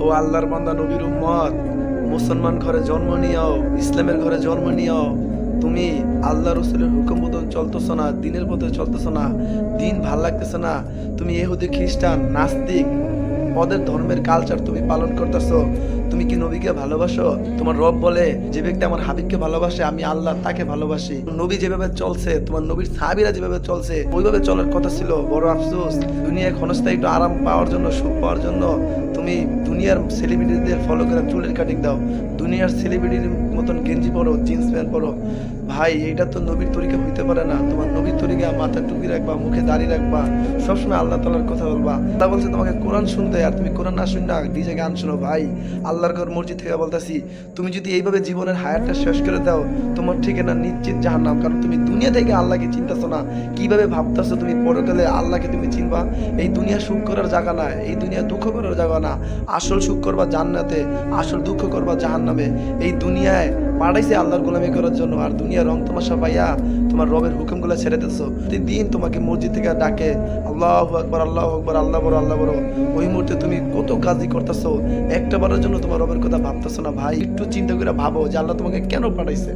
ও আল্লাহর বান্দা নবীর উম্মত, মুসলমান ঘরে জন্ম নিও, ইসলামের ঘরে জন্ম নিও। তুমি আল্লাহ রসুলের হুকুম মতন চলতেছো না, দিনের পথে চলতেছো না, দিন ভাল লাগতেছে না। তুমি ইহুদি খ্রিস্টান নাস্তিক, ওদের ধর্মের কালচার তুমি পালন করতেছো। তুমি কি নবীকে ভালোবাসো? তোমার রব বলে যে ব্যক্তি আমার হাবিবকে ভালোবাসে আমি আল্লাহ তাকে ভালোবাসি। নবী যেভাবে চলছে, তোমার নবীর সাহাবীরা যেভাবে চলছে ওইভাবে চলার কথা ছিল। বড় আফসোস, দুনিয়ায় ক্ষণস্থায়ী একটু আরাম পাওয়ার জন্য, সুখ পাওয়ার জন্য তুমি দুনিয়ার সেলিব্রিটিদের ফলো করে চুলের কাটিং দাও, দুনিয়ার সেলিব্রিটির মতন গেঞ্জি পরো, জিন্স প্যান্ট পরো। ভাই এইটা তো নবীর তরিকা হইতে পারে না। তোমার নবীর তরিকা মাথায় টুপি রাখবা, মুখে দাড়ি রাখবা, সবসময় আল্লাহ তাআলার কথা বলবা। আল্লাহ বলছে তোমাকে কোরআন শুনতে, আর তুমি কোরআন না শুন না ডিজে গান শোনো। ভাই আল্লাহর ঘর মসজিদ থেকে বলতেছি, তুমি যদি এইভাবে জীবনের হায়াতটা শেষ করে দাও, তোমার ঠিকানা নিশ্চিত জাহান্নাম। কারণ তুমি দুনিয়া থেকে আল্লাহকে চিনতেছো না। কিভাবে ভাবতেছো তুমি পরকালে আল্লাহকে তুমি চিনবা? এই দুনিয়া সুখ করার জায়গা না, এই দুনিয়া দুঃখ করার জায়গা না। আসল সুখ করবা জান্নাতে, আসল দুঃখ করবা জাহান্নামে। এই দুনিয়ায় পাঠাইছে আল্লাহর গোলামি করার জন্য, আর দুনিয়া রং তামাশা পাইয়া তোমার রবের হুকুমগুলো ছেড়ে দিতেছো। প্রতিদিন তোমাকে মসজিদ থেকে ডাকে আল্লাহু আকবার, আল্লাহু আকবার, আল্লাহ বড়, আল্লাহ বড়। ওই মুহূর্তে তুমি কত কাজই করতেছো, একটা বারের জন্য তোমার রবের কথা ভাবতেছো না। ভাই একটু চিন্তা করে ভাবো যে আল্লাহ তোমাকে কেন পাঠাইছে।